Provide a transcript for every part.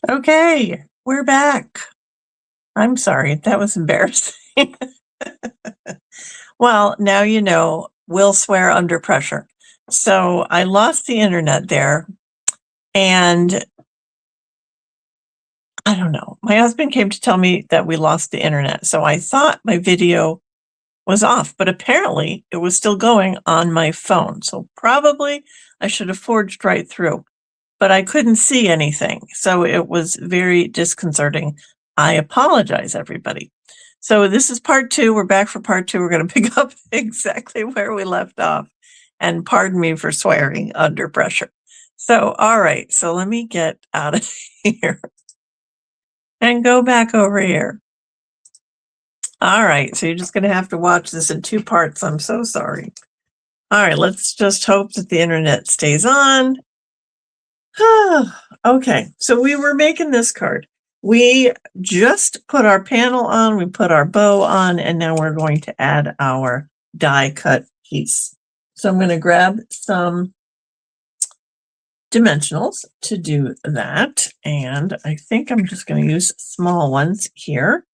Okay, we're back. I'm sorry, that was embarrassing. Well, now you know, we'll swear under pressure. So I lost the internet there, and I don't know. My husband came to tell me that we lost the internet. So I thought my video was off, but apparently it was still going on my phone. So probably I should have forged right through, but I couldn't see anything. So it was very disconcerting. I apologize, everybody. So this is part two. We're back for part two. We're going to pick up exactly where we left off. And pardon me for swearing under pressure. So, all right. So let me get out of here and go back over here. All right. So you're just going to have to watch this in two parts. I'm so sorry. All right. Let's just hope that the internet stays on. Okay. So we were making this card. We just put our panel on, we put our bow on, and now we're going to add our die cut piece. So I'm going to grab some dimensionals to do that. And I think I'm just going to use small ones here.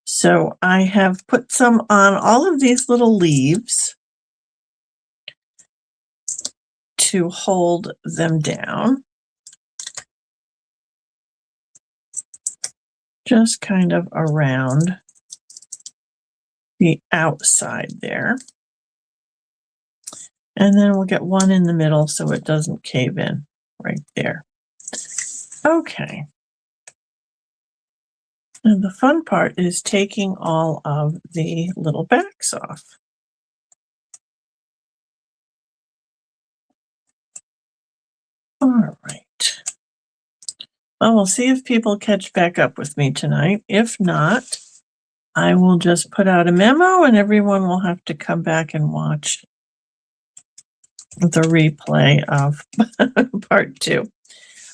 So I have put some on all of these little leaves to hold them down. Just kind of around the outside there. And then we'll get one in the middle so it doesn't cave in right there. Okay. And the fun part is taking all of the little backs off. All right. Well, we'll see if people catch back up with me tonight. If not, I will just put out a memo and everyone will have to come back and watch the replay of part two.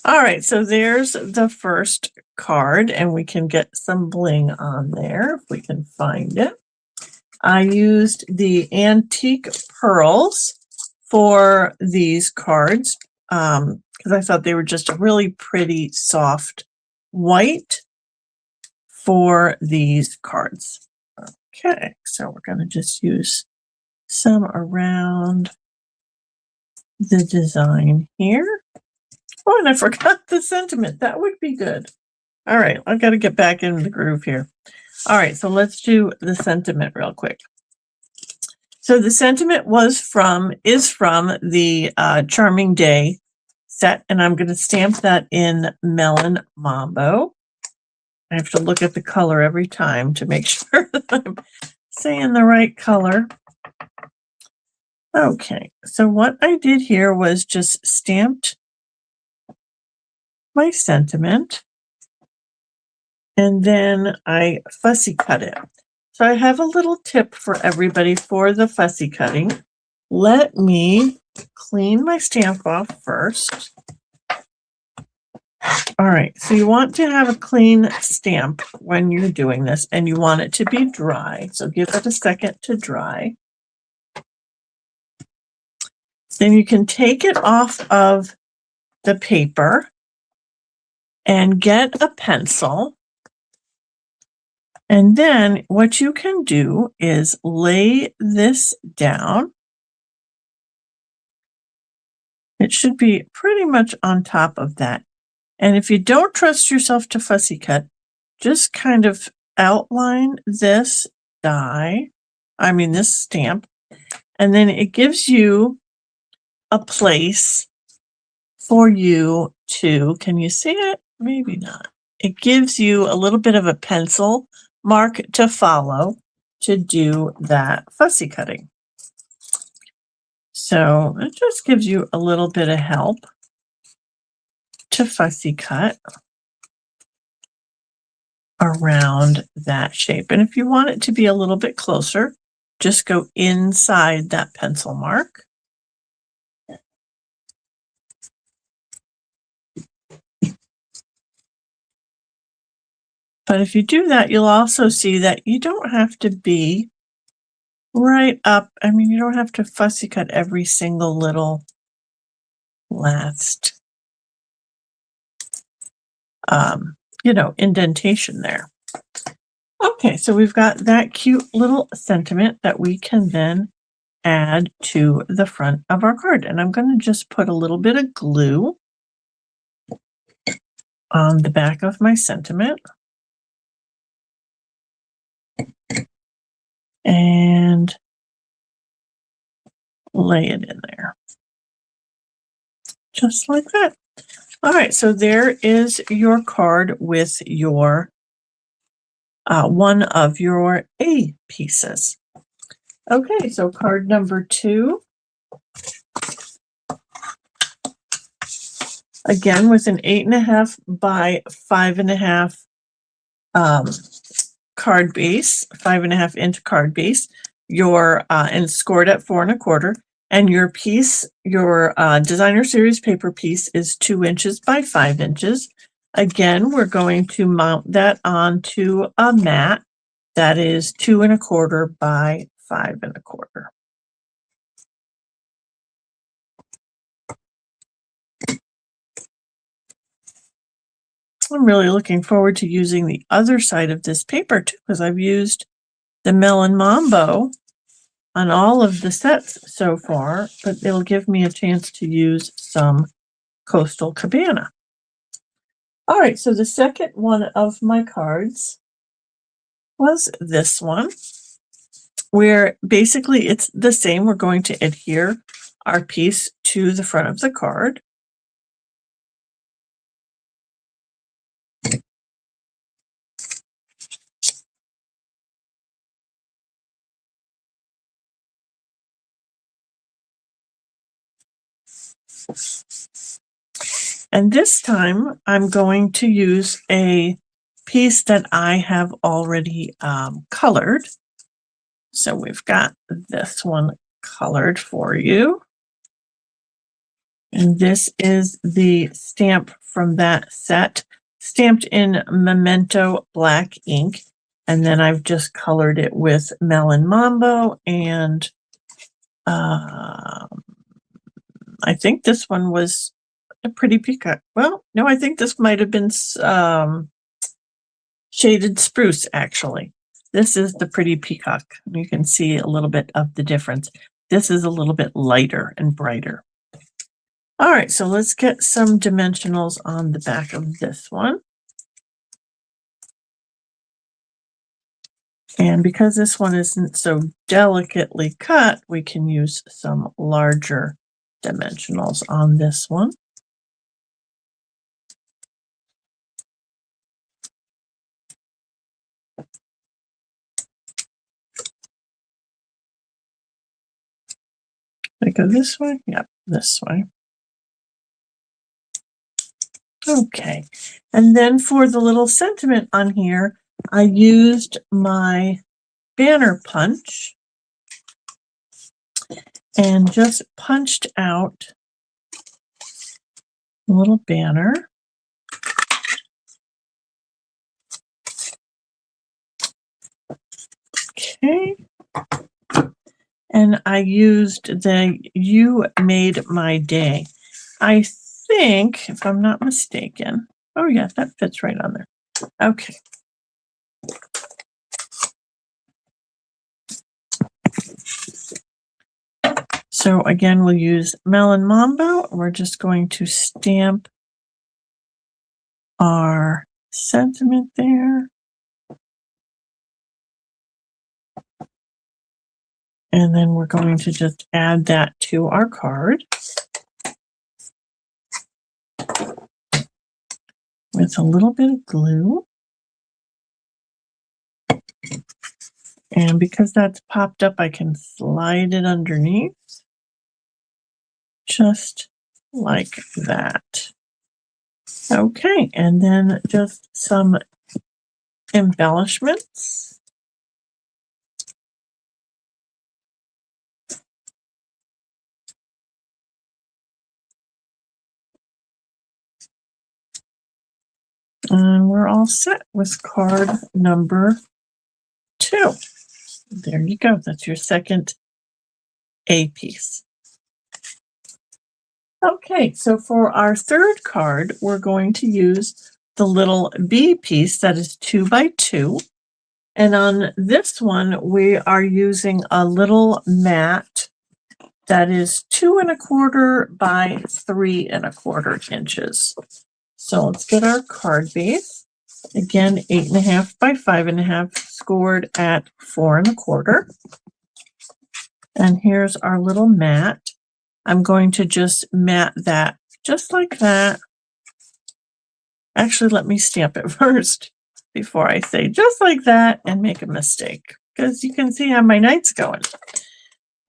All right, so there's the first card, and we can get some bling on there if we can find it. I used the antique pearls for these cards because I thought they were just a really pretty soft white for these cards. Okay, so we're going to just use some around the design here. Oh, and I forgot the sentiment. That would be good. All right, I've got to get back in the groove here. All right, so let's do the sentiment real quick. So the sentiment is from the Charming Day set, and I'm going to stamp that in Melon Mambo. I have to look at the color every time to make sure that I'm saying the right color. Okay, so what I did here was just stamped my sentiment, and then I fussy cut it. So I have a little tip for everybody for the fussy cutting. Let me clean my stamp off first. All right, so you want to have a clean stamp when you're doing this, and you want it to be dry. So give it a second to dry. Then you can take it off of the paper and get a pencil. And then what you can do is lay this down. It should be pretty much on top of that. And if you don't trust yourself to fussy cut, just kind of outline this this stamp, and then it gives you a place for you to, can you see it? Maybe not. It gives you a little bit of a pencil mark to follow to do that fussy cutting. So it just gives you a little bit of help to fussy cut around that shape. And if you want it to be a little bit closer, just go inside that pencil mark. But if you do that, you'll also see that you don't have to be right up. You don't have to fussy cut every single little last indentation there. Okay, so we've got that cute little sentiment that we can then add to the front of our card. And I'm going to just put a little bit of glue on the back of my sentiment. And lay it in there. Just like that. All right, so there is your card with your one of your A pieces. Okay, so card number 2. Again, with an 8.5 by 5.5 card base, 5.5 inch card base. And scored at 4 1/4. And your piece, your designer series paper piece, is 2 inches by 5 inches. Again, we're going to mount that onto a mat that is 2 1/4 by 5 1/4. I'm really looking forward to using the other side of this paper too, because I've used the Melon Mambo on all of the sets so far, but it'll give me a chance to use some Coastal Cabana. All right, so the second one of my cards was this one, where basically it's the same. We're going to adhere our piece to the front of the card. And this time I'm going to use a piece that I have already colored. So we've got this one colored for you. And this is the stamp from that set, stamped in Memento black ink. And then I've just colored it with Melon Mambo, and I think this one was a Pretty Peacock. Well, no, I think this might have been Shaded Spruce, actually. This is the Pretty Peacock. You can see a little bit of the difference. This is a little bit lighter and brighter. All right, so let's get some dimensionals on the back of this one. And because this one isn't so delicately cut, we can use some larger dimensionals on this one. I go this way? Yep, this way. Okay, and then for the little sentiment on here, I used my banner punch and just punched out a little banner. Okay. And I used the You Made My Day. I think, if I'm not mistaken, oh yeah, that fits right on there. Okay. So again, we'll use Melon Mambo. We're just going to stamp our sentiment there. And then we're going to just add that to our card with a little bit of glue. And because that's popped up, I can slide it underneath, just like that. Okay, and then just some embellishments. And we're all set with card number 2. There you go. That's your second A piece. Okay, so for our third card, we're going to use the little B piece that is 2 by 2. And on this one, we are using a little mat that is 2 1/4 by 3 1/4 inches. So let's get our card base. Again, 8 1/2 by 5 1/2, scored at 4 1/4. And here's our little mat. I'm going to just mat that just like that. Actually, let me stamp it first before I say just like that and make a mistake, because you can see how my night's going.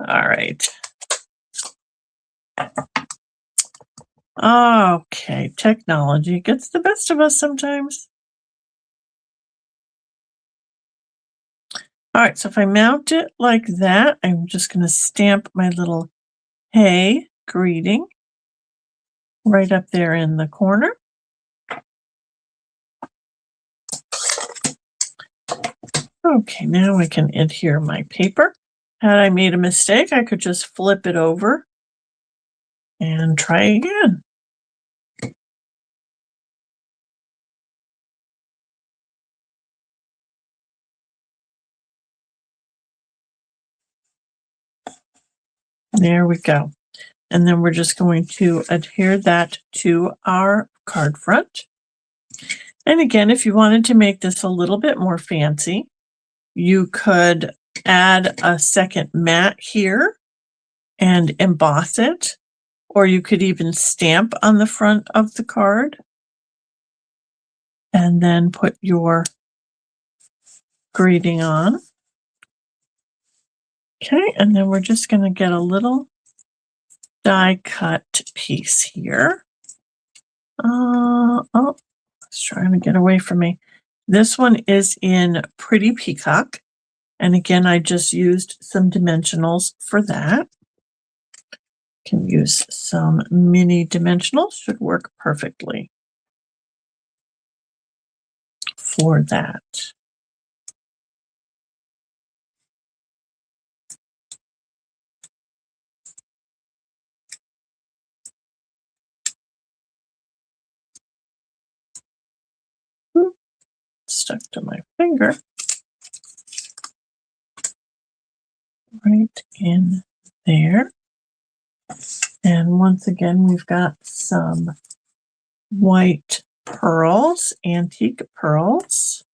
All right. Okay, technology gets the best of us sometimes. All right, so if I mount it like that, I'm just going to stamp my little hey greeting right up there in the corner. Okay, now I can adhere my paper. Had I made a mistake, I could just flip it over and try again. There we go. And then we're just going to adhere that to our card front. And again, if you wanted to make this a little bit more fancy, you could add a second mat here and emboss it, or you could even stamp on the front of the card and then put your greeting on. Okay, and then we're just going to get a little die cut piece here. Oh, it's trying to get away from me. This one is in Pretty Peacock. And again, I just used some dimensionals for that. Can use some mini dimensionals, should work perfectly for that. Stuck to my finger. Right in there. And once again, we've got some white pearls, antique pearls.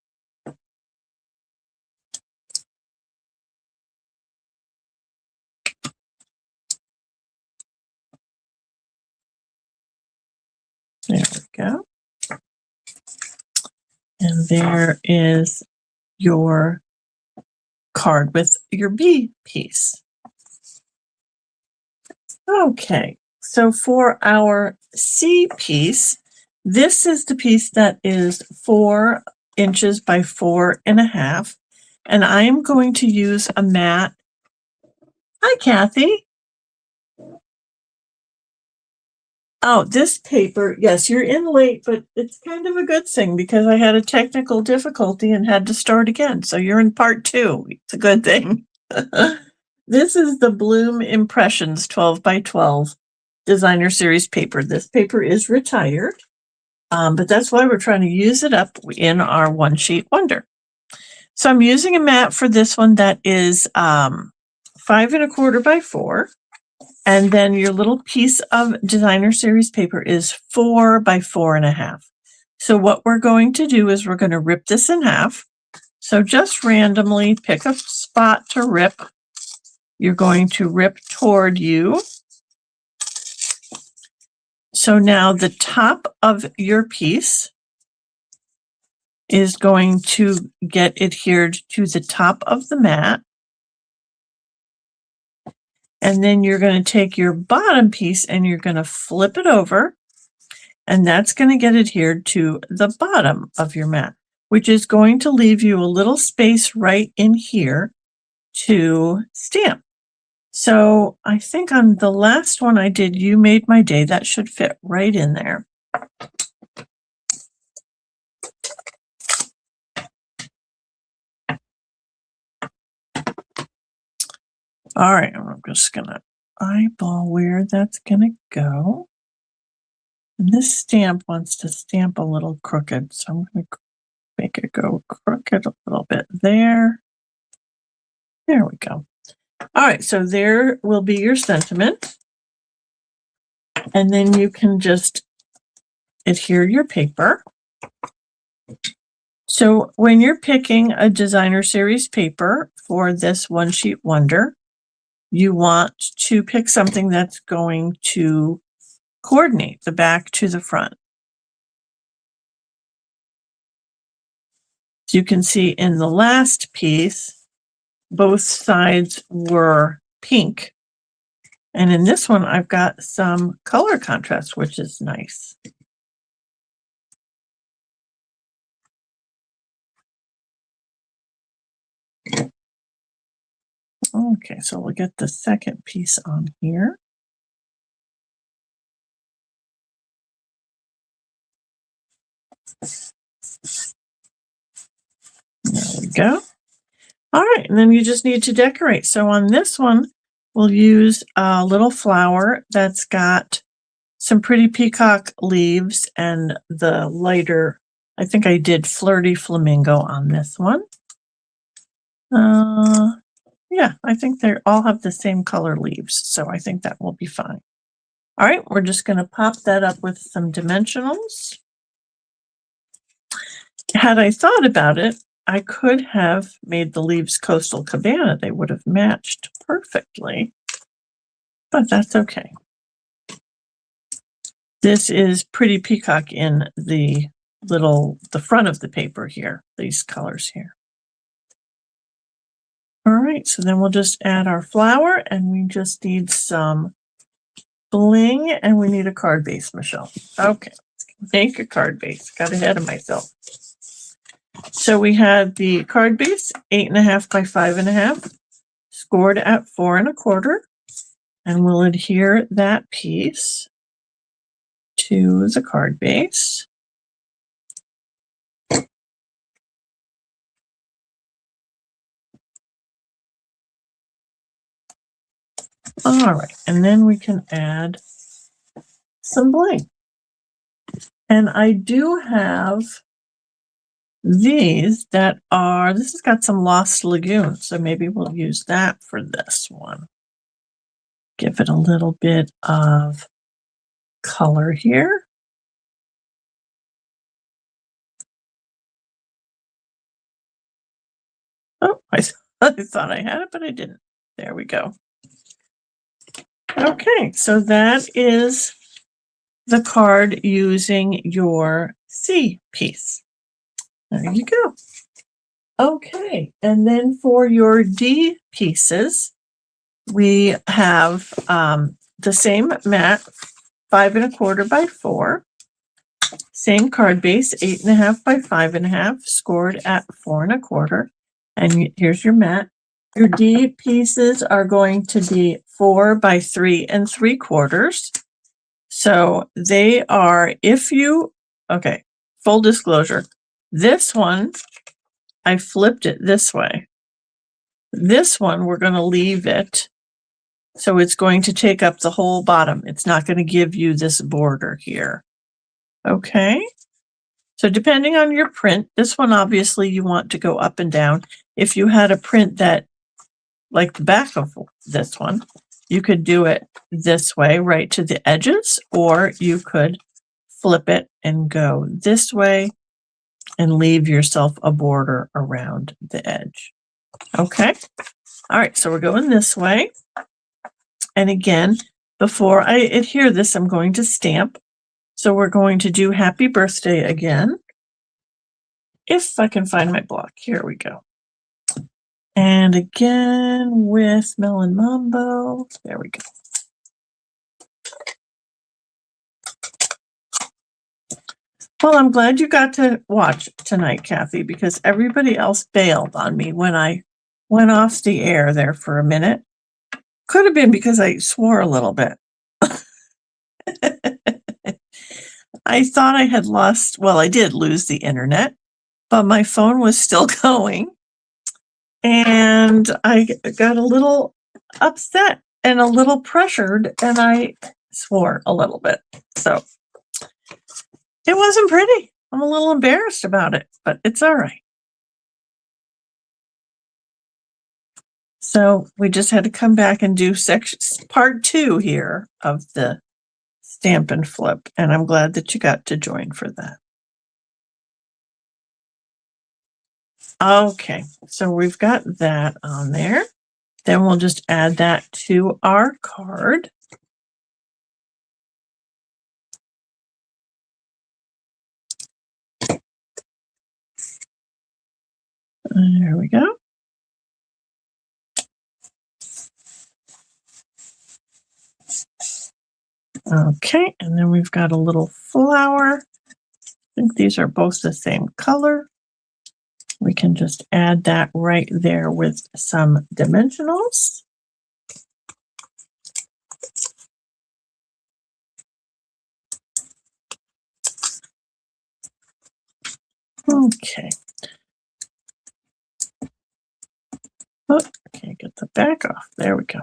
There we go. And there is your card with your B piece. Okay, so for our C piece, this is the piece that is 4 inches by 4 1/2. And I'm going to use a mat. Hi, Kathy. Oh, this paper, yes, you're in late, but it's kind of a good thing because I had a technical difficulty and had to start again. So you're in part 2. It's a good thing. This is the Bloom Impressions 12 by 12 designer series paper. This paper is retired, but that's why we're trying to use it up in our one sheet wonder. So I'm using a mat for this one that is 5 1/4 by 4. And then your little piece of designer series paper is 4 by 4 1/2. So what we're going to do is we're going to rip this in half. So just randomly pick a spot to rip. You're going to rip toward you. So now the top of your piece is going to get adhered to the top of the mat. And then you're going to take your bottom piece and you're going to flip it over. And that's going to get adhered to the bottom of your mat, which is going to leave you a little space right in here to stamp. So I think on the last one I did, You Made My Day, that should fit right in there. All right, I'm just going to eyeball where that's going to go. And this stamp wants to stamp a little crooked, so I'm going to make it go crooked a little bit there. There we go. All right, so there will be your sentiment. And then you can just adhere your paper. So when you're picking a designer series paper for this One Sheet Wonder, you want to pick something that's going to coordinate the back to the front. So you can see in the last piece, both sides were pink. And in this one, I've got some color contrast, which is nice. Okay, so we'll get the second piece on here. There we go. All right, and then you just need to decorate. So on this one, we'll use a little flower that's got some pretty peacock leaves and the lighter, I think I did Flirty Flamingo on this one. Yeah, I think they all have the same color leaves, so I think that will be fine. All right, we're just going to pop that up with some dimensionals. Had I thought about it, I could have made the leaves Coastal Cabana. They would have matched perfectly, but that's okay. This is Pretty Peacock in the front of the paper here, these colors here. All right, so then we'll just add our flower, and we just need some bling, and we need a card base, Michelle. Okay, make a card base. Got ahead of myself. So we had the card base, 8.5 by 5.5, scored at 4 1/4, and we'll adhere that piece to the card base. All right, and then we can add some bling. And I do have these that are, this has got some Lost Lagoon, so maybe we'll use that for this one. Give it a little bit of color here. Oh, I thought I had it, but I didn't. There we go. Okay, so that is the card using your C piece. There you go. Okay, and then for your D pieces, we have the same mat, 5 1/4 by 4, same card base, 8.5 by 5.5, scored at 4 1/4. And here's your mat. Your D pieces are going to be 4 by 3 3/4. So they are, okay, full disclosure, this one, I flipped it this way. This one, we're going to leave it. So it's going to take up the whole bottom. It's not going to give you this border here. Okay. So depending on your print, this one, obviously you want to go up and down. If you had a print that, like the back of this one, you could do it this way, right to the edges, or you could flip it and go this way and leave yourself a border around the edge. Okay. All right. So we're going this way. And again, before I adhere this, I'm going to stamp. So we're going to do Happy Birthday again. If I can find my block, here we go. And again with Melon Mambo, there we go. Well, I'm glad you got to watch tonight, Kathy, because everybody else bailed on me when I went off the air there for a minute. Could have been because I swore a little bit. I thought I had lost, well, I did lose the internet, but my phone was still going. And I got a little upset and a little pressured, and I swore a little bit. So It wasn't pretty. I'm a little embarrassed about it, but it's all right. So we just had to come back and do part 2 here of the Stampin' Flip, and I'm glad that you got to join for that. Okay, so we've got that on there. Then we'll just add that to our card. There we go. Okay, and then we've got a little flower. I think these are both the same color. We can just add that right there with some dimensionals. Okay. Oh, can't get the back off. There we go.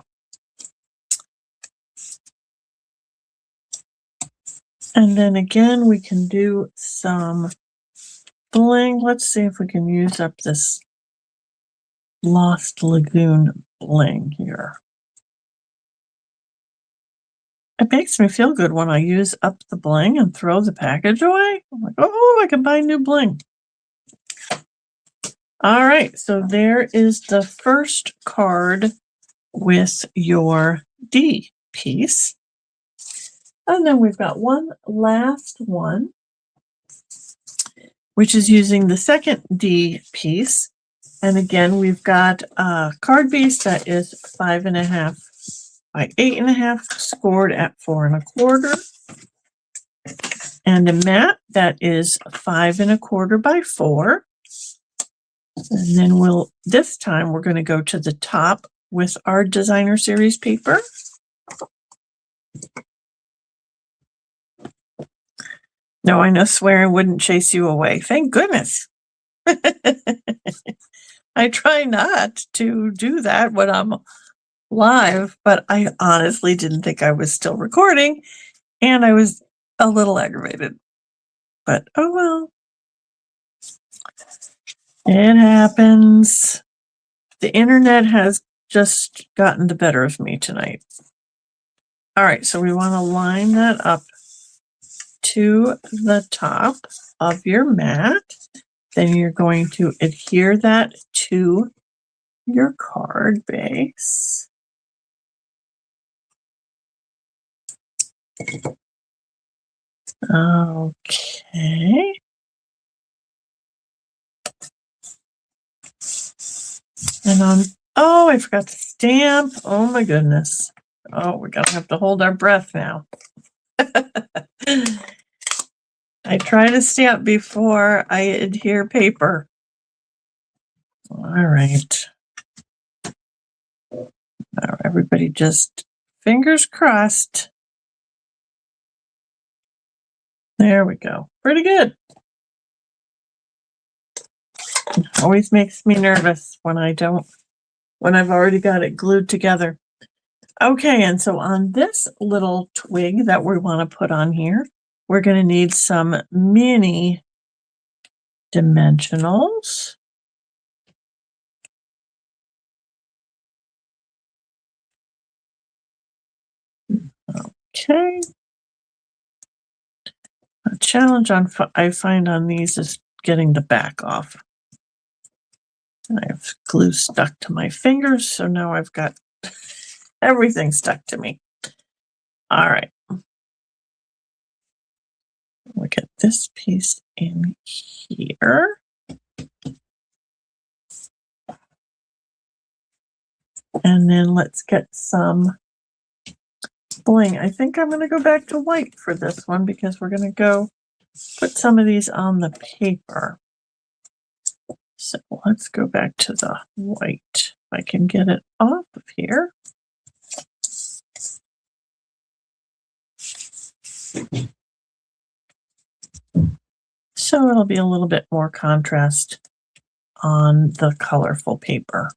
And then again, we can do some bling. Let's see if we can use up this Lost Lagoon bling here. It makes me feel good when I use up the bling and throw the package away. I'm like, oh, I can buy new bling. All right, so there is the first card with your D piece. And then we've got one last one, which is using the second D piece. And again, we've got a card base that is 5.5 by 8.5, scored at 4 1/4. And a mat that is 5 1/4 by 4. And then this time we're going to go to the top with our designer series paper. No, I know swearing wouldn't chase you away. Thank goodness. I try not to do that when I'm live, but I honestly didn't think I was still recording, and I was a little aggravated. But oh well. It happens. The internet has just gotten the better of me tonight. All right, so we want to line that up to the top of your mat. Then you're going to adhere that to your card base. Okay. And oh, I forgot to stamp. Oh my goodness. Oh, we're going to have to hold our breath now. I try to stamp before I adhere paper. All right. Now everybody just fingers crossed. There we go. Pretty good. It always makes me nervous when I've already got it glued together. Okay, and so on this little twig that we want to put on here, we're going to need some mini dimensionals. Okay. A challenge I find on these is getting the back off. And I have glue stuck to my fingers, so now I've got everything stuck to me. All right. We'll get this piece in here. And then let's get some bling. I think I'm going to go back to white for this one because we're going to go put some of these on the paper. So let's go back to the white. If I can get it off of here. So it'll be a little bit more contrast on the colorful paper.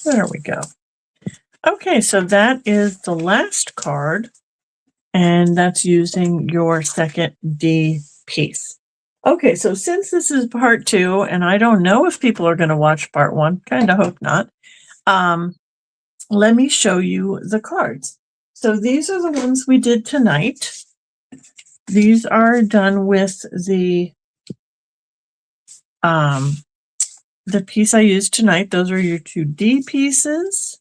There we go. Okay, so that is the last card And that's using your second D piece. Okay, so since this is part 2, and I don't know if people are going to watch part 1, kind of hope not, let me show you the cards. So these are the ones we did tonight. These are done with the piece I used tonight. Those are your 2 D pieces.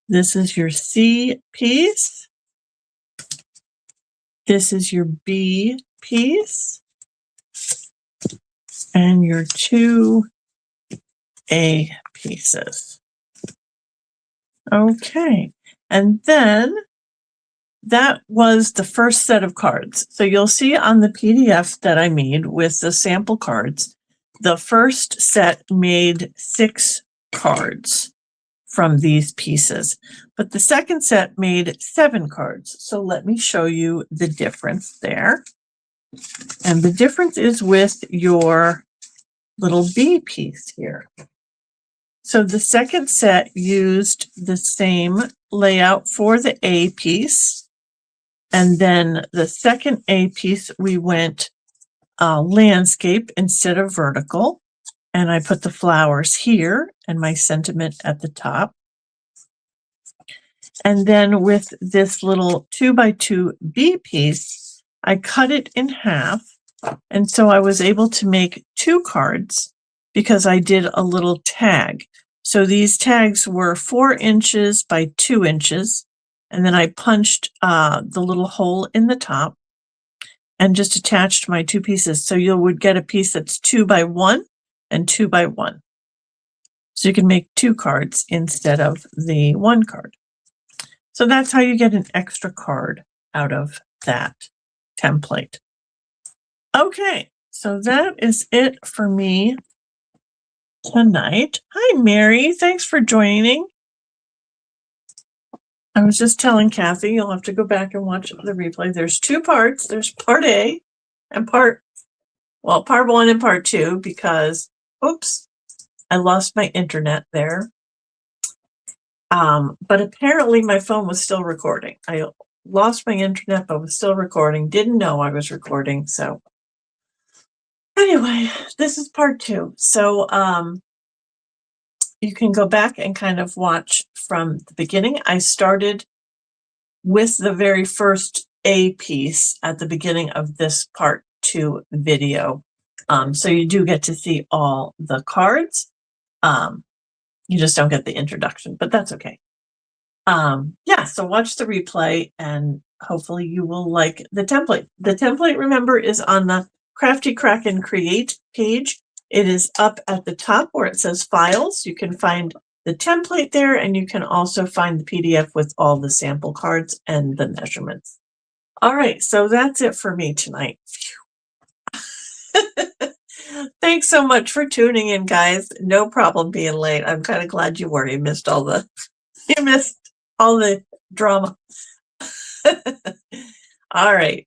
This is your C piece. This is your B piece. And your 2 A pieces. Okay, and then that was the first set of cards. So you'll see on the PDF that I made with the sample cards, the first set made 6 cards from these pieces, but the second set made 7 cards. So let me show you the difference there. And the difference is with your little B piece here. So the second set used the same layout for the A piece. And then the second A piece, we went landscape instead of vertical. And I put the flowers here and my sentiment at the top. And then with this little 2x2 B piece, I cut it in half. And so I was able to make 2 cards because I did a little tag. So these tags were 4 inches by 2 inches. And then I punched the little hole in the top and just attached my 2 pieces. So you would get a piece that's 2 by 1 and 2 by 1. So you can make 2 cards instead of the 1 card. So that's how you get an extra card out of that template. Okay, so that is it for me tonight. Hi, Mary. Thanks for joining. I was just telling Kathy, you'll have to go back and watch the replay. There's 2 parts. There's part A and part 1 and part 2 because, oops, I lost my internet there. But apparently my phone was still recording. I lost my internet, but was still recording. Didn't know I was recording. So anyway, this is part 2. So you can go back and kind of watch from the beginning. I started with the very first A piece at the beginning of this part 2 video. So you do get to see all the cards. You just don't get the introduction, but that's okay. Yeah, so watch the replay and hopefully you will like the template. The template, remember, is on the Crafty Kraken Create page. It is up at the top where it says Files. You can find the template there, and you can also find the PDF with all the sample cards and the measurements. All right, so that's it for me tonight. Thanks so much for tuning in, guys. No problem being late. I'm kind of glad you were. You missed all the drama. All right.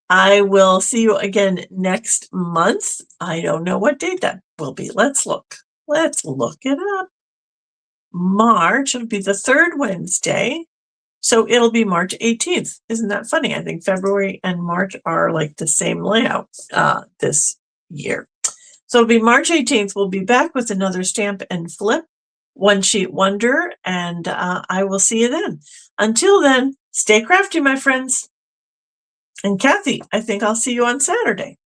I will see you again next month. I don't know what date that will be. Let's look. Let's look it up. March, it'll be the 3rd Wednesday. So it'll be March 18th. Isn't that funny? I think February and March are like the same layout this year. So it'll be March 18th. We'll be back with another Stamp and Flip One Sheet Wonder, and I will see you then. Until then, stay crafty, my friends. And Kathy, I think I'll see you on Saturday.